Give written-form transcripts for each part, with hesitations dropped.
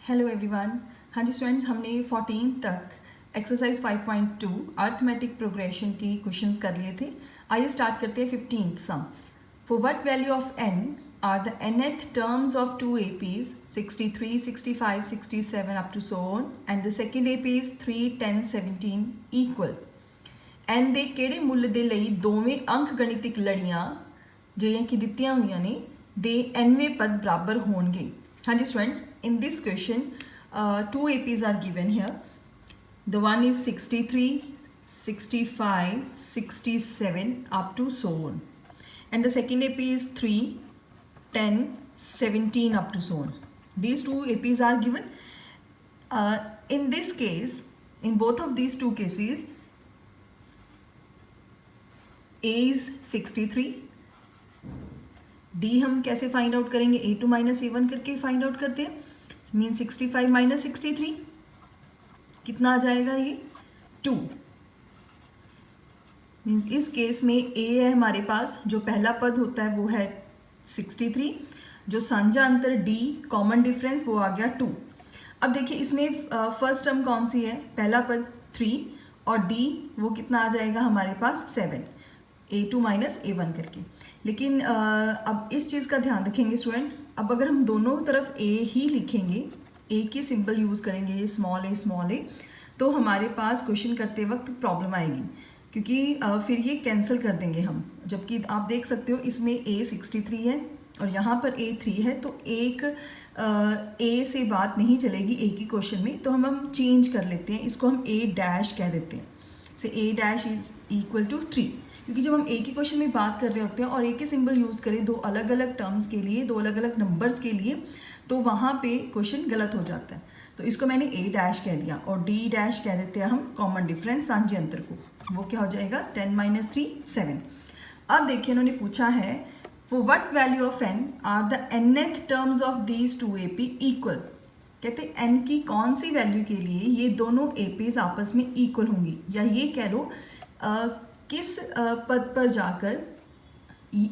Hello everyone. हाँ जी students, हमने 14 तक एक्सरसाइज 5.2 अर्थमेटिक प्रोग्रेशन के क्वेश्चंस कर लिए थे। आइए स्टार्ट करते हैं 15th सम। For what value of n are the nth terms of two APs 63, 65, 67 up to so on and the second AP is 3, 10, 17 equal. n ਦੇ ਕਿਹੜੇ ਮੁੱਲ ਦੇ ਲਈ ਦੋਵੇਂ ਅੰਕ ਗਣਿਤਿਕ ਲੜੀਆਂ ਜਿਹੜੀਆਂ ਕਿ ਦਿੱਤੀਆਂ ਹੋਈਆਂ ਨੇ ਦੇ nਵੇਂ ਪਦ ਬਰਾਬਰ ਹੋਣਗੇ। हाँ जी students, in this question two APs are given here. The one is 63, 65, 67 up to so on, and the second AP is 3, 10, 17 up to so on. These two APs are given. In this case, in both of these two cases, A is 63. D हम कैसे find out करेंगे? A2 minus A1 करके find out करते हैं। Mean 65 minus 63 कितना आ जाएगा? ये 2। मीन्स इस केस में A है हमारे पास, जो पहला पद होता है वो है 63, जो साझा अंतर D कॉमन डिफरेंस वो आ गया 2। अब देखिए इसमें फर्स्ट टर्म कौन सी है? पहला पद 3 और D वो कितना आ जाएगा हमारे पास? 7। A2 माइनस A1 करके। लेकिन अब इस चीज़ का ध्यान रखेंगे स्टूडेंट, अब अगर हम दोनों तरफ A ही लिखेंगे, A की सिंबल यूज़ करेंगे स्मॉल ए, तो हमारे पास क्वेश्चन करते वक्त प्रॉब्लम आएगी, क्योंकि फिर ये कैंसिल कर देंगे हम। जबकि आप देख सकते हो इसमें A 63 है और यहाँ पर A 3 है, तो एक A से बात नहीं चलेगी A की क्वेश्चन में, तो हम चेंज कर लेते हैं, इसको हम A डैश कह देते हैं। से A dash is equal to 3, क्योंकि जब हम ए के क्वेश्चन में बात कर रहे होते हैं और ए के सिंबल यूज़ करें दो अलग अलग टर्म्स के लिए, दो अलग अलग नंबर्स के लिए, तो वहाँ पे क्वेश्चन गलत हो जाता है। तो इसको मैंने ए डैश कह दिया और डी डैश कह देते हैं हम कॉमन डिफरेंस साझे अंतर को। वो क्या हो जाएगा? 10 माइनस 3 7। अब देखिए इन्होंने पूछा है for what value of n are the nth terms of these two AP equal. कहते हैं n की कौन सी वैल्यू के लिए ये दोनों APs आपस में इक्वल होंगी, या ये कह लो किस पद पर जाकर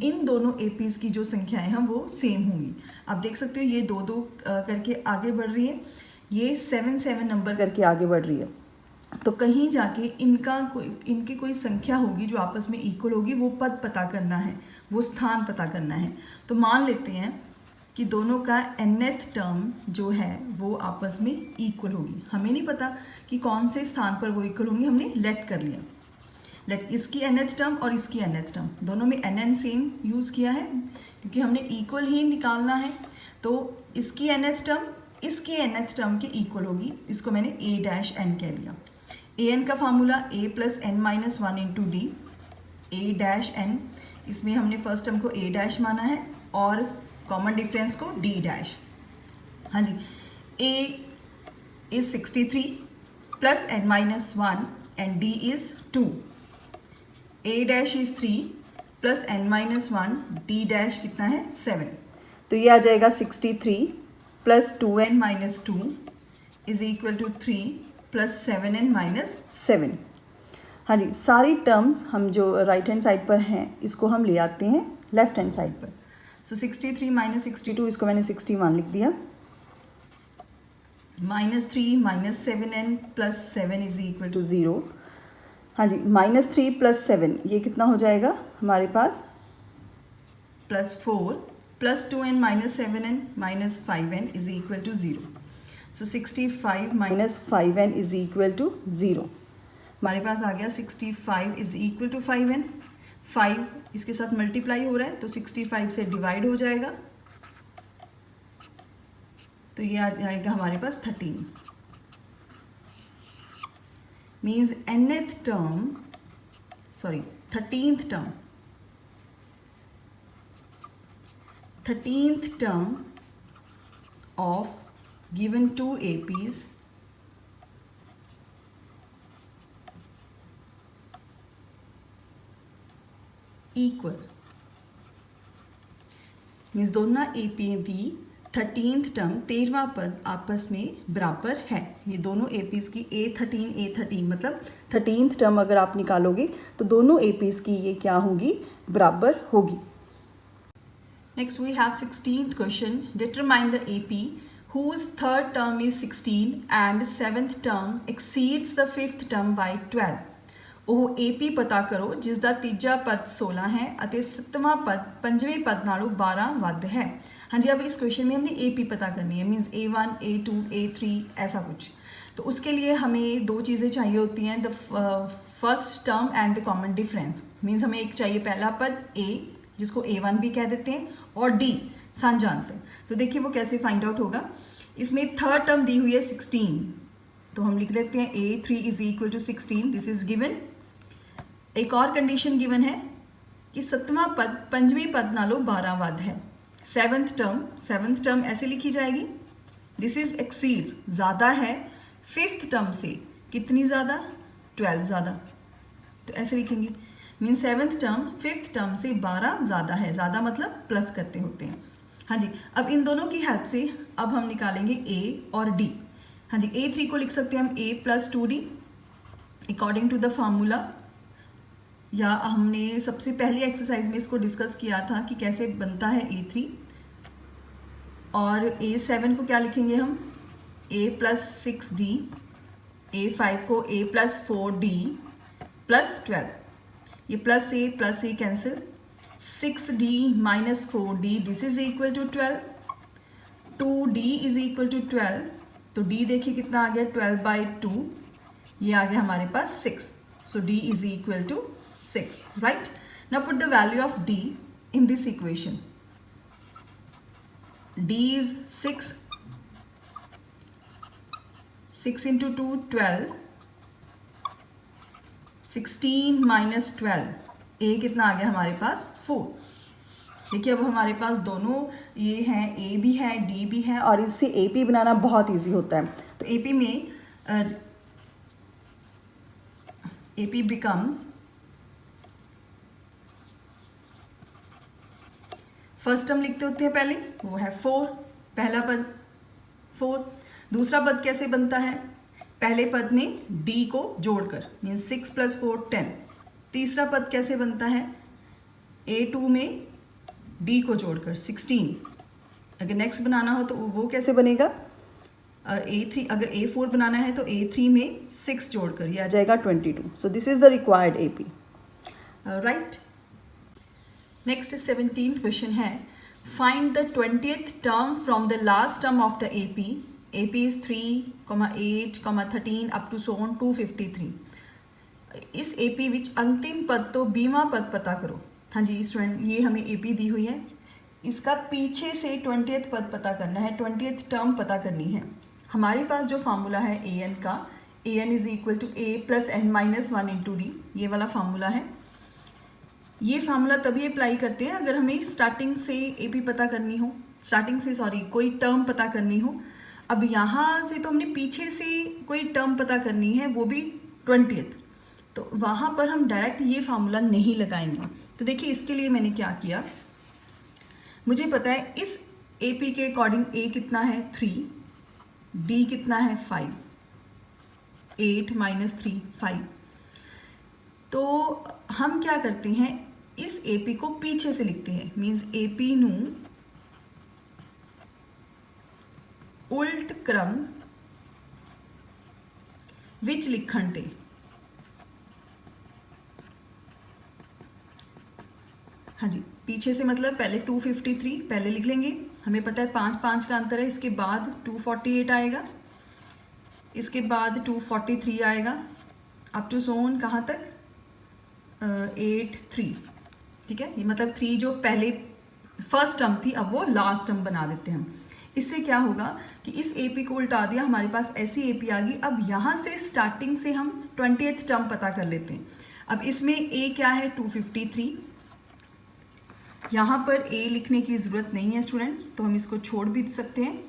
इन दोनों APs की जो संख्याएं हैं वो सेम होंगी। आप देख सकते हो ये 2-2 करके आगे बढ़ रही है, ये 7-7 नंबर करके आगे बढ़ रही है, तो कहीं जाके इनकी कोई संख्या होगी जो आपस में इक्वल होगी। वो पद पता करना है, वो स्थान पता करना है। तो मान लेते हैं कि दोनों का nth टर्म जो है वो आपस में इक्वल होगी। हमें नहीं पता कि कौन से स्थान पर वो इक्वल होंगी, हमने लेट कर लिया। लेट इसकी nth टर्म और इसकी nth टर्म दोनों में n सेम यूज़ किया है, क्योंकि हमने इक्वल ही निकालना है। तो इसकी nth टर्म इसकी nth टर्म के इक्वल होगी, इसको मैंने a डैश n कह दिया। an का formula a plus n minus 1 into D, a dash n, इसमें हमने फर्स्ट टर्म को a डैश माना है और कॉमन डिफरेंस को d डैश। हाँ जी, a is 63 plus n minus 1 and d is 2। A dash is 3 plus n minus 1, D dash कितना है? 7। तो ये आ जाएगा 63 plus 2n minus 2 is equal to 3 plus 7n minus 7। हाँ जी, सारी टर्म्स हम जो राइट हैंड साइड पर हैं इसको हम ले आते हैं लेफ्ट हैंड साइड पर। सो 63 माइनस 62, इसको मैंने 61 लिख दिया, minus 3 minus 7n plus 7 is equal to 0। हाँ जी, माइनस 3 प्लस 7 ये कितना हो जाएगा हमारे पास? Plus 4 plus 2n minus 7n minus 5n is equal to 0। So 65 minus 5n is equal to 0। हमारे पास आ गया 65 इज इक्वल टू 5n। 5 इसके साथ मल्टीप्लाई हो रहा है तो 65 से डिवाइड हो जाएगा, तो ये आ जाएगा हमारे पास 13। means nth term, sorry 13th term of given two APs equal means दोनों AP दी 13th टर्म 13वां पद आपस में बराबर है। ये दोनों APs की A13 मतलब 13th टर्म अगर आप निकालोगे तो दोनों APs की ये क्या होगी? बराबर होगी। Next we have 16th question. Determine the AP whose third term is 16 and seventh term exceeds the fifth term by 12। ਉਹ AP ਪਤਾ ਕਰੋ ਜਿਸ ਦਾ ਤੀਜਾ ਪਦ 16 है ਅਤੇ सतवां पद पंजवें पद नालों 12 ਵੱਧ है। हाँ जी, अब इस क्वेश्चन में हमने AP पता करनी है, मीन्स A1, A2, A3 ऐसा कुछ। तो उसके लिए हमें दो चीज़ें चाहिए होती हैं, the first term and the common difference. Means हमें एक चाहिए पहला पद A जिसको A1 भी कह देते हैं और D सान्जांतर। तो देखिए वो कैसे फाइंड आउट होगा। इसमें थर्ड टर्म दी हुई है 16, तो हम लिख देते हैं A3 is equal to 16, this is given. एक और कंडीशन गिवन है कि सतवां पद पंजवें पद नालों 12 ਵੱਧ है। सेवन्थ टर्म ऐसे लिखी जाएगी, दिस इज एक्सीड्स ज़्यादा है फिफ्थ टर्म से, कितनी ज़्यादा, 12 ज़्यादा, तो ऐसे लिखेंगे। Mean seventh term fifth term से 12 ज़्यादा है, ज़्यादा मतलब प्लस करते होते हैं। हाँ जी, अब इन दोनों की हेल्प से अब हम निकालेंगे A और D। हाँ जी, A3 को लिख सकते हैं हम A + 2D according to the formula, या हमने सबसे पहली एक्सरसाइज में इसको डिस्कस किया था कि कैसे बनता है A3। और A7 को क्या लिखेंगे हम, A + 6D, A5 को A + 4D + 12, ये plus A cancel, 6D - 4D this is equal to 12, 2D is equal to 12, तो D देखिए कितना आ गया 12/2, ये आ गया हमारे पास 6, so D is equal to 6, right? Now put the value of D in this equation. D is 6, 6 into 2 12, 16 - 12, A कितना आ गया हमारे पास 4। देखिए अब हमारे पास दोनों ये हैं, A भी है D भी है, और इससे AP बनाना बहुत इजी होता है। तो AP में AP becomes, फर्स्ट टर्म लिखते होते हैं पहले, वो है 4, पहला पद 4। दूसरा पद कैसे बनता है, पहले पद में D को जोड़कर, मीन्स 6 + 4 10। तीसरा पद कैसे बनता है, A2 में D को जोड़कर 16। अगर नेक्स्ट बनाना हो तो वो कैसे बनेगा, A3, अगर A4 बनाना है तो A3 में 6 जोड़कर, ये आ जाएगा 22। So this is the required AP, right. Next 17th question है, find the 20th term from the last term of the AP। AP is 3, 8, 13 up to so on 253। इस AP विच अंतिम पद तो 20वां पद पता करो। हाँ जी स्टूडेंट, ये हमें AP दी हुई है, इसका पीछे से 20th पद पता करना है, 20th टर्म पता करनी है। हमारे पास जो फार्मूला है AN का, AN is equal to A + n - 1 into D, ये वाला फार्मूला है। ये फार्मूला तभी अप्लाई करते हैं अगर हमें स्टार्टिंग से AP पता करनी हो, कोई टर्म पता करनी हो। अब यहाँ से तो हमने पीछे से कोई टर्म पता करनी है, वो भी 20th, तो वहाँ पर हम डायरेक्ट ये फार्मूला नहीं लगाएंगे। तो देखिए इसके लिए मैंने क्या किया, मुझे पता है इस AP के अकॉर्डिंग A कितना है 3, D कितना है 5, 8 - 3 5। तो हम क्या करते हैं, इस AP को पीछे से लिखते हैं, मीन्स AP नू उल्ट क्रम विच लिखण ते। हाँ जी, पीछे से मतलब पहले 253 पहले लिख लेंगे, हमें पता है 5 का अंतर है, इसके बाद 248 आएगा, इसके बाद 243 आएगा, अप टू सोन कहाँ तक 8 3, ठीक है। ये मतलब 3 जो पहले फर्स्ट टर्म थी अब वो लास्ट टर्म बना देते हैं हम। इससे क्या होगा कि इस AP को उल्टा दिया, हमारे पास ऐसी AP आ गई। अब यहाँ से स्टार्टिंग से हम 20th टर्म पता कर लेते हैं। अब इसमें A क्या है 253, यहाँ पर A लिखने की ज़रूरत नहीं है स्टूडेंट्स, तो हम इसको छोड़ भी सकते हैं।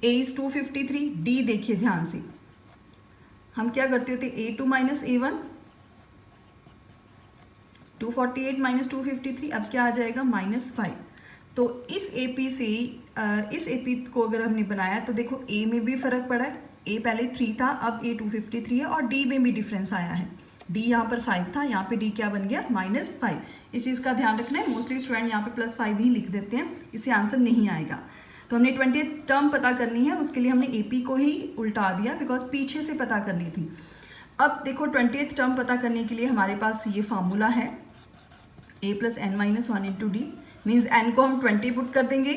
A इज़ 253, D देखिए ध्यान से, हम क्या करते होते A2 - A1, 248 - 253, अब क्या आ जाएगा -5। तो इस AP से इस AP को अगर हमने बनाया तो देखो A में भी फ़र्क पड़ा है, A पहले 3 था, अब A 253 है, और D में भी डिफरेंस आया है। D यहाँ पर 5 था, यहाँ पे D क्या बन गया -5। इस चीज़ का ध्यान रखना है, मोस्टली स्टूडेंट यहाँ पे +5 ही लिख देते हैं, इससे आंसर नहीं आएगा। तो हमने 20th टर्म पता करनी है, उसके लिए हमने AP को ही उल्टा दिया बिकॉज पीछे से पता करनी थी। अब देखो 20th टर्म पता करने के लिए हमारे पास ये फार्मूला है a + n - 1 into D, means n को हम 20 पुट कर देंगे,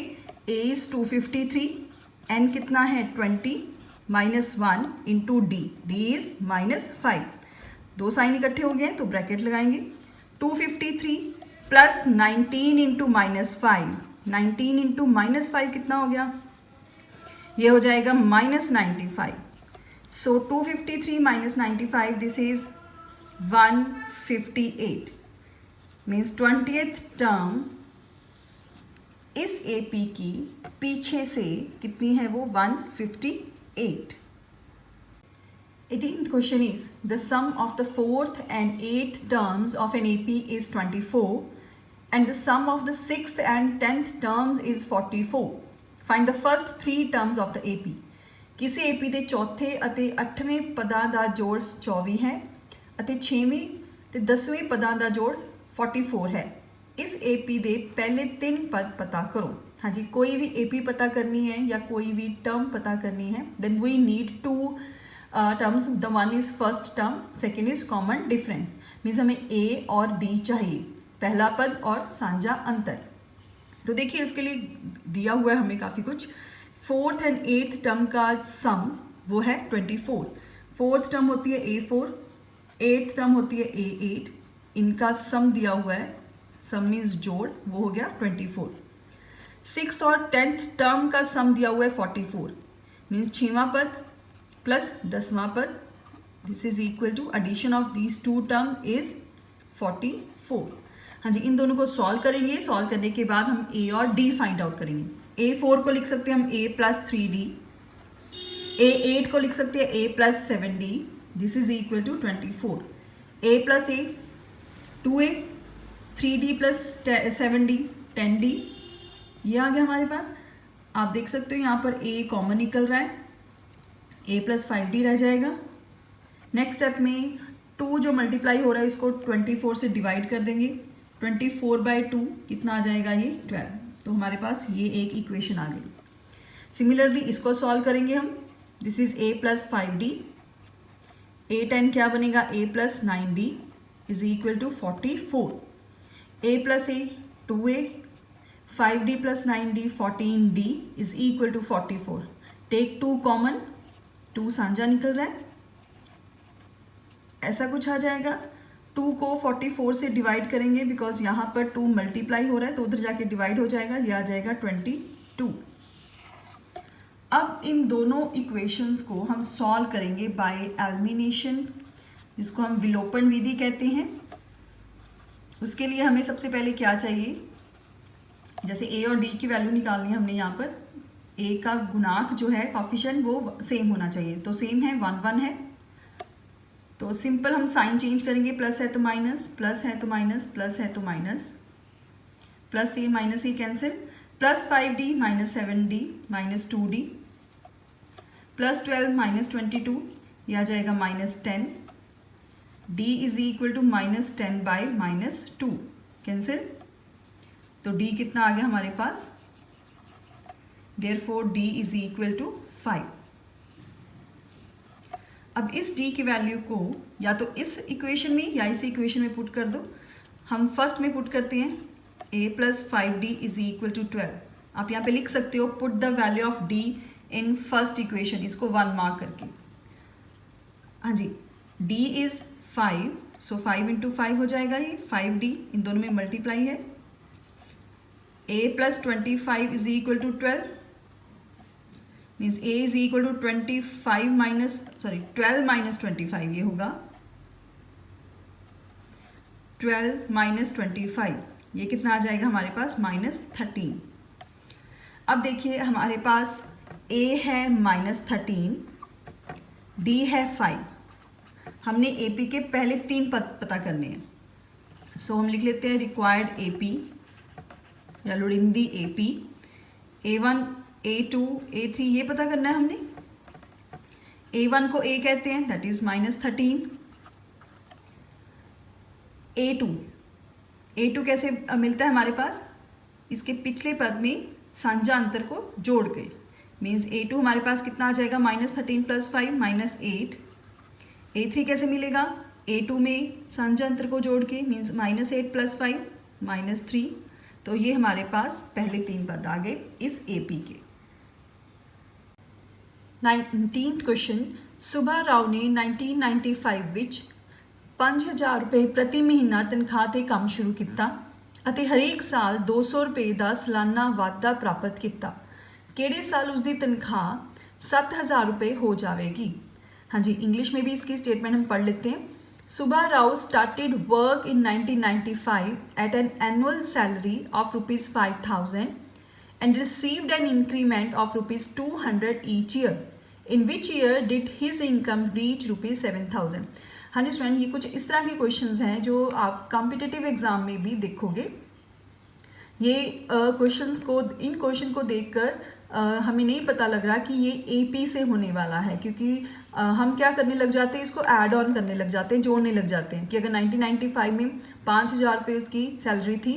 a इज़ 253, n कितना है 20 - 1 इंटू डी, डी इज़ -5, दो साइन इकट्ठे हो गए तो ब्रैकेट लगाएंगे, 253 + 19 इंटू -5, 19 इंटू -5 कितना हो गया, ये हो जाएगा -95, सो 253 - 95 this is 158, means 20th term इस AP की पीछे से कितनी है वो 158। 18th question is the sum of the 4th and 8th terms of an AP is 24 and the sum of the 6th and 10th terms is 44. Find the first 3 terms of the AP. किसी AP ਦੇ ਚੌਥੇ ਅਤੇ 8ਵੇਂ ਪਦਾਂ ਦਾ ਜੋੜ 24 ਹੈ ਅਤੇ 6ਵੇਂ ਤੇ 10ਵੇਂ ਪਦਾਂ ਦਾ ਜੋੜ 44 ਹੈ। ਇਸ AP ਦੇ ਪਹਿਲੇ 3 ਪਦ ਪਤਾ ਕਰੋ। ਹਾਂਜੀ, कोई भी AP पता करनी है या कोई भी टर्म पता करनी है then we need two terms, the one is first term, second is common difference, means हमें A और D चाहिए, पहला पद और साझा अंतर। तो देखिए इसके लिए दिया हुआ है हमें काफ़ी कुछ। 4th एंड 8th टर्म का सम वो है 24, 4th टर्म होती है A4, 8th टर्म होती है A8, इनका सम दिया हुआ है, सम मीन्स जोड़, वो हो गया 24। 6th और 10th टर्म का सम दिया हुआ है 44, मीन्स 6वां पद प्लस 10वां पद, this is equal to addition of these two term is 44। हाँ जी, इन दोनों को सॉल्व करेंगे, सॉल्व करने के बाद हम A और D फाइंड आउट करेंगे। A4 को लिख सकते हैं हम A + 3D, A8 को लिख सकते हैं A + 7D, this is equal to 24। A + A 2A, 3D + 7D 10D, ये आ गया हमारे पास। आप देख सकते हो यहाँ पर A कॉमन निकल रहा है, A + 5D रह जाएगा। नेक्स्ट स्टेप में 2 जो मल्टीप्लाई हो रहा है इसको 24 से डिवाइड कर देंगे, 24/2 कितना आ जाएगा ये 12, तो हमारे पास ये एक इक्वेशन आ गई। सिमिलरली इसको सॉल्व करेंगे हम, this is A + 5D, A10 क्या बनेगा A + 9D is equal to 44, A + A 2A, 5D + 9D 14D is equal to 44, take 2 common, 2 साझा निकल रहा है, ऐसा कुछ आ जाएगा। 2 को 44 से डिवाइड करेंगे बिकॉज यहाँ पर 2 मल्टीप्लाई हो रहा है तो उधर जाके डिवाइड हो जाएगा, ये आ जाएगा 22। अब इन दोनों इक्वेशंस को हम सॉल्व करेंगे बाय एलिमिनेशन, जिसको हम विलोपन विधि कहते हैं। उसके लिए हमें सबसे पहले क्या चाहिए, जैसे A और D की वैल्यू निकालनी है हमने यहाँ पर, A का गुणांक जो है कॉफिशिएंट वो सेम होना चाहिए, तो सेम है 1 1 है, तो सिंपल हम साइन चेंज करेंगे, प्लस है तो माइनस, प्लस है तो माइनस, प्लस है तो minus, plus A minus A cancel, plus 5D - 7D - 2D, प्लस 12 - 22, यह आ जाएगा -10, D is equal to -10/- 2 cancel, तो D कितना आ गया हमारे पास, Therefore D is equal to 5। अब इस D की वैल्यू को या तो इस इक्वेशन में या इस इक्वेशन में पुट कर दो। हम फर्स्ट में पुट करते हैं, A + 5D is equal to 12। आप यहाँ पे लिख सकते हो put the value of D in first equation, इसको 1 मार्क करके। हाँ जी, D इज 5, सो 5 × 5 हो जाएगा ये 5D, इन दोनों में मल्टीप्लाई है। A + 25 is equal to 12, means A is equal to 12 - 25, ये होगा 12 - 25, ये कितना आ जाएगा हमारे पास -13। अब देखिए हमारे पास A है -13, D है 5, हमने AP के पहले 3 पद पता करने हैं, सो हम लिख लेते हैं रिक्वायर्ड AP या लोड़िंदी AP, A1 A2 A3 ये पता करना है हमने। A1 को A कहते हैं, दैट इज -13। A2 कैसे मिलता है हमारे पास, इसके पिछले पद में साझा अंतर को जोड़ के, मीन्स A2 हमारे पास कितना आ जाएगा -13 + 5 -8। A3 कैसे मिलेगा, A2 में साझा अंतर को जोड़ के, मीन्स -8 + 5 -3। तो ये हमारे पास पहले 3 पद आ गए इस AP के। 19th क्वेश्चन, सुभा राव ने 1995 ਵਿੱਚ 5000 रुपये प्रति महीना तनख्वाह ਤੇ ਕੰਮ ਸ਼ੁਰੂ ਕੀਤਾ ਅਤੇ ਹਰੇਕ ਸਾਲ 200 रुपये ਦਾ ਸਾਲਾਨਾ ਵਾਧਾ ਪ੍ਰਾਪਤ ਕੀਤਾ। ਕਿਹੜੇ साल उसकी तनख्वाह 7000 रुपये हो जाएगी। हाँ जी, इंग्लिश में भी इसकी स्टेटमेंट हम पढ़ लेते हैं। Subha Rao started work in 1995 at an annual salary of ₹5000 and received an increment of ₹200 each year. In which year did his income reach ₹7000? हाँ जी स्टूडेंट, ये कुछ इस तरह के क्वेश्चंस हैं जो आप कॉम्पिटिटिव एग्जाम में भी देखोगे। ये क्वेश्चंस को, इन क्वेश्चन को देखकर हमें नहीं पता लग रहा कि ये AP से होने वाला है, क्योंकि हम क्या करने लग जाते हैं, इसको ऐड ऑन करने लग जाते हैं, जोड़ने लग जाते हैं कि अगर 1995 में 5000 रुपये उसकी सैलरी थी,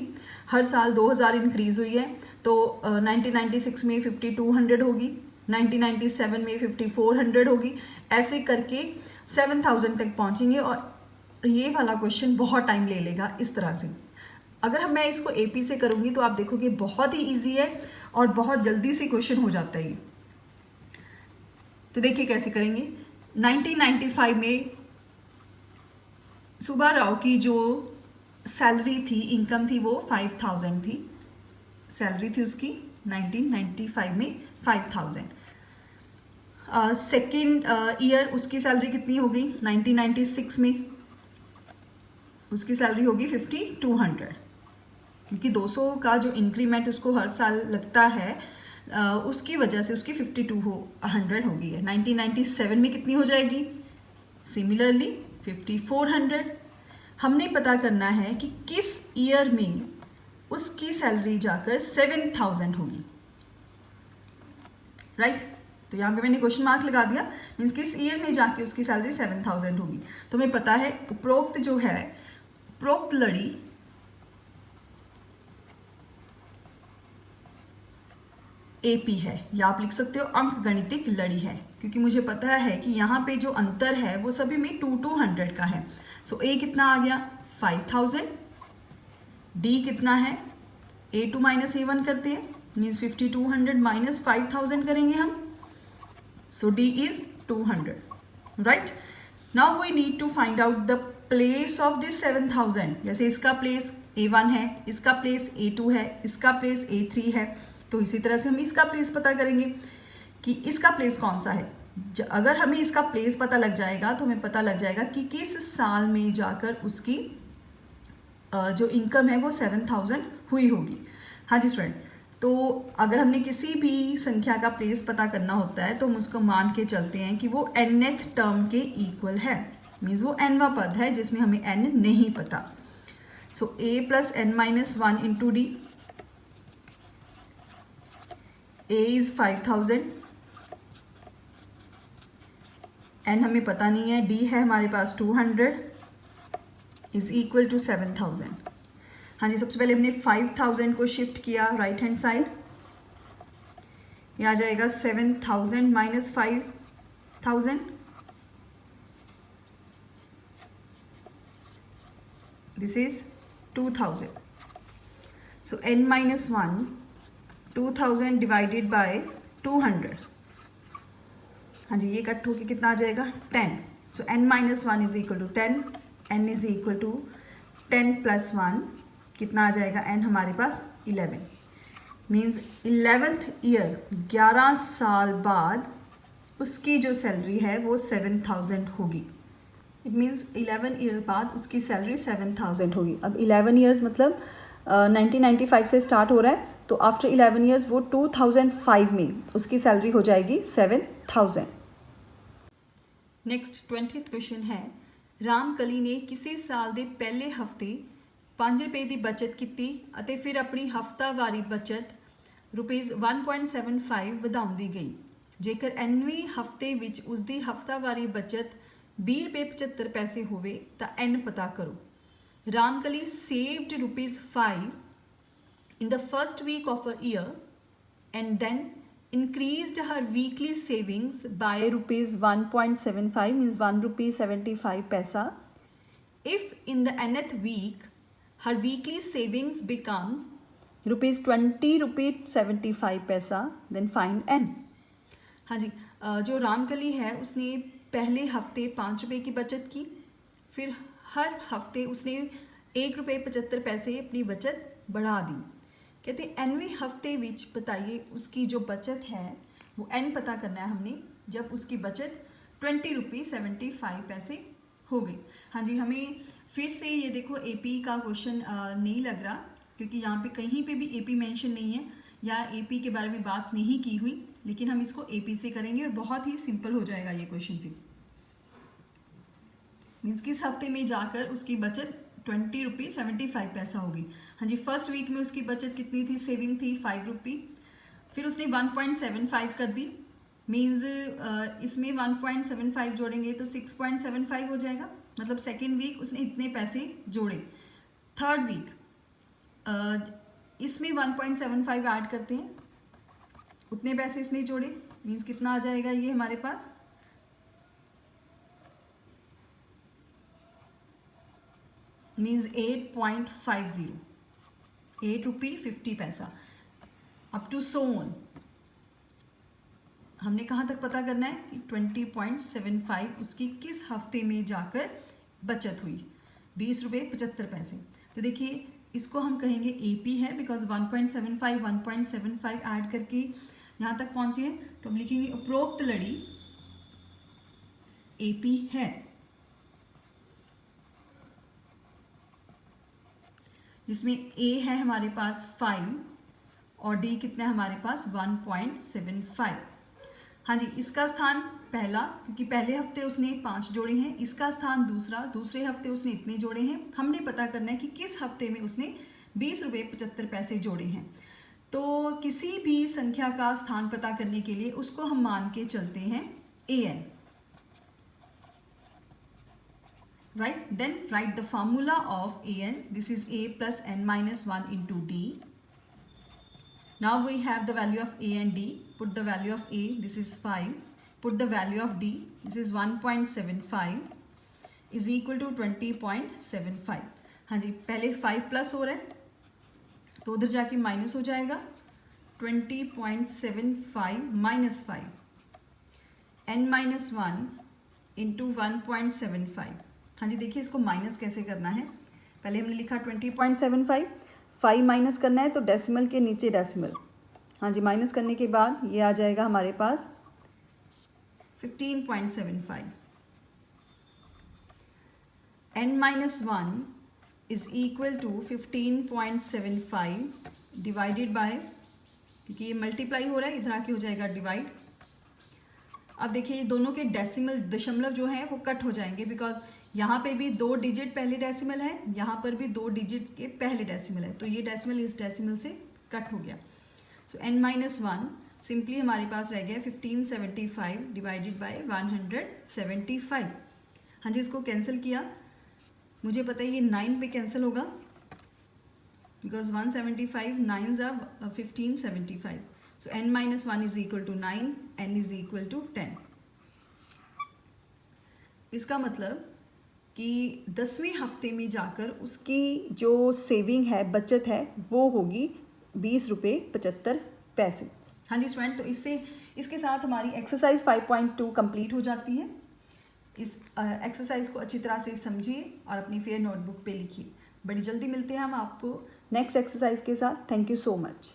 हर साल 2000 इंक्रीज़ हुई है, तो 1996 में 5200 होगी, 1997 में 5400 होगी, ऐसे करके 7000 तक पहुंचेंगे। और ये वाला क्वेश्चन बहुत टाइम ले लेगा इस तरह से। अगर मैं इसको AP से करूँगी तो आप देखोगे बहुत ही ईजी है और बहुत जल्दी से क्वेश्चन हो जाता है। तो देखिए कैसे करेंगे। 1995 में सुभा राव की जो सैलरी थी, इनकम थी, वो 5000 थी। सैलरी थी उसकी 1995 में 5000। सेकेंड ईयर उसकी सैलरी कितनी हो गई, 1996 में उसकी सैलरी होगी 5200, क्योंकि 200 का जो इंक्रीमेंट उसको हर साल लगता है उसकी वजह से उसकी 5200 हो गई है। 1997 में कितनी हो जाएगी, सिमिलरली 5400। हमने पता करना है कि किस ईयर में उसकी सैलरी जाकर 7000 होगी, राइट। तो यहाँ पे मैंने क्वेश्चन मार्क लगा दिया, मीन्स किस ईयर में जाके उसकी सैलरी 7000 होगी। तो हमें पता है उपरोक्त जो है, उपरोक्त लड़ी AP है, या आप लिख सकते हो अंकगणितिक लड़ी है, क्योंकि मुझे पता है कि यहाँ पे जो अंतर है वो सभी में 200 का है। सो A कितना आ गया 5000, D कितना है, A2 - A1 करते हैं, मीन्स 5200 - 5000 करेंगे हम, so D is 200, right. Now we need to find out the place of this 7000। जैसे इसका प्लेस A1 है, इसका प्लेस A2 है, इसका प्लेस A3 है, तो इसी तरह से हम इसका प्लेस पता करेंगे कि इसका प्लेस कौन सा है। अगर हमें इसका प्लेस पता लग जाएगा तो हमें पता लग जाएगा कि किस साल में जाकर उसकी जो इनकम है वो 7000 हुई होगी। हाँ जी स्टूडेंट, तो अगर हमने किसी भी संख्या का प्लेस पता करना होता है तो हम उसको मान के चलते हैं कि वो nth टर्म के इक्वल है, मीन्स वो nवां पद है जिसमें हमें n नहीं पता। सो A + n - 1 into D, A is 5000, n हमें पता नहीं है, D है हमारे पास 200 इज इक्वल टू 7000। हाँ जी, सबसे पहले हमने 5000 को शिफ्ट किया राइट हैंड साइड, ये आ जाएगा 7000 - 5000, this is 2000। So n - 1, 2000 divided by 200, हाँ जी, ये कट होके कितना आ जाएगा 10। So n - 1 is equal to 10, n is equal to 10 + 1, कितना आ जाएगा n हमारे पास 11, मीन्स 11th ईयर 11 साल बाद उसकी जो सैलरी है वो 7000 होगी। इट मीन्स 11 ईयर बाद उसकी सैलरी 7000 होगी। अब 11 ईयर्स मतलब 1995 से स्टार्ट हो रहा है, तो आफ्टर 11 ईयर्स वो 2005 में उसकी सैलरी हो जाएगी 7000। नेक्स्ट 20th क्वेश्चन है, रामकली ने किसी साल के पहले हफ्ते 5 रुपये की बचत की ਅਤੇ फिर अपनी हफ्तावारी बचत ₹1.75 ਵਧਾਉਂਦੀ ਗਈ। जेकर nवें हफ्ते ਵਿੱਚ ਉਸਦੀ हफ्तावारी बचत ₹20.75 ਹੋਵੇ ਤਾਂ n पता करो। Ramkali saved ₹5 in the first week of a year and then increased her weekly savings by rupees 1.75 means 1 rupee 75 paisa. If in the nth week her weekly savings becomes rupees 20 rupee 75 paisa, then find n. हाँ जी, जो रामकली है उसने पहले हफ्ते 5 रुपये की बचत की, फिर हर हफ्ते उसने 1 रुपये 75 पैसे अपनी बचत बढ़ा दी। कहते एनवें हफ्ते विच बताइए उसकी जो बचत है वो एन पता करना है हमने, जब उसकी बचत 20 रुपये 75 पैसे हो गई। हाँ जी, हमें फिर से ये देखो एपी का क्वेश्चन नहीं लग रहा, क्योंकि यहाँ पे कहीं पे भी एपी मेंशन नहीं है या एपी के बारे में बात नहीं की हुई, लेकिन हम इसको एपी से करेंगे और बहुत ही सिंपल हो जाएगा ये क्वेश्चन। फिर मीन्स किस हफ्ते में जाकर उसकी बचत 20 रुपये 75 पैसा होगी। हाँ जी, फर्स्ट वीक में उसकी बचत कितनी थी, सेविंग थी 5 रुपये, फिर उसने 1.75 कर दी, मीन्स इसमें 1.75 जोड़ेंगे तो 6.75 हो जाएगा, मतलब सेकेंड वीक उसने इतने पैसे जोड़े। थर्ड वीक इसमें 1.75 ऐड करते हैं, उतने पैसे इसने जोड़े, मीन्स कितना आ जाएगा ये हमारे पास, मीन्स 8.50, 8 रुपये 50 पैसा, अप टू सो ऑन। हमने कहाँ तक पता करना है कि 20.75 उसकी किस हफ्ते में जाकर बचत हुई, 20 रुपये 75 पैसे। तो देखिए इसको हम कहेंगे एपी है, बिकॉज 1.75 ऐड करके यहाँ तक पहुँचे हैं, तो हम लिखेंगे उपरोक्त लड़ी एपी है, जिसमें ए है हमारे पास 5 और डी कितना है हमारे पास 1.75। हाँ जी, इसका स्थान पहला, क्योंकि पहले हफ्ते उसने 5 जोड़े हैं, इसका स्थान दूसरा, दूसरे हफ्ते उसने इतने जोड़े हैं। हमने पता करना है कि किस हफ्ते में उसने 20 रुपये 75 पैसे जोड़े हैं। तो किसी भी संख्या का स्थान पता करने के लिए उसको हम मान के चलते हैं an, right? Then write the formula of an. This is a plus n minus 1 into d. Now we have the value of a and d. Put the value of a, this is 5. Put the value of d, this is 1.75 is equal to 20.75. हाँ जी, पहले 5 plus हो रहा है तो उधर जाके minus हो जाएगा, 20.75 माइनस 5, n माइनस 1 इंटू 1.75। हाँ जी, देखिए इसको माइनस कैसे करना है, पहले हमने लिखा 20.75, 5 माइनस करना है तो डेसिमल के नीचे डेसिमल। हाँ जी, माइनस करने के बाद ये आ जाएगा हमारे पास 15.75, n minus 1 is equal to 15.75 divided by, क्योंकि ये मल्टीप्लाई हो रहा है इधर आके हो जाएगा डिवाइड। अब देखिए दोनों के डेसिमल दशमलव जो है वो कट हो जाएंगे, बिकॉज यहाँ पे भी 2 डिजिट पहले डेसिमल है, यहाँ पर भी 2 डिजिट के पहले डेसिमल है, तो ये डेसिमल इस डेसिमल से कट हो गया। सो n माइनस 1 सिंपली हमारे पास रह गया 1575 डिवाइडेड बाय 175। हाँ जी, इसको कैंसिल किया, मुझे पता है ये 9 पे कैंसिल होगा, बिकॉज 175 9s are 1575। सो n minus 1 is equal to 9, n is equal to 10। इसका मतलब कि 10वें हफ्ते में जाकर उसकी जो सेविंग है, बचत है, वो होगी 20 रुपये 75 पैसे। हाँ जी स्टूडेंट, तो इसके साथ हमारी एक्सरसाइज 5.2 कंप्लीट हो जाती है। इस एक्सरसाइज को अच्छी तरह से समझिए और अपनी फेयर नोटबुक पे लिखिए। बड़ी जल्दी मिलते हैं हम आपको नेक्स्ट एक्सरसाइज के साथ। Thank you so much.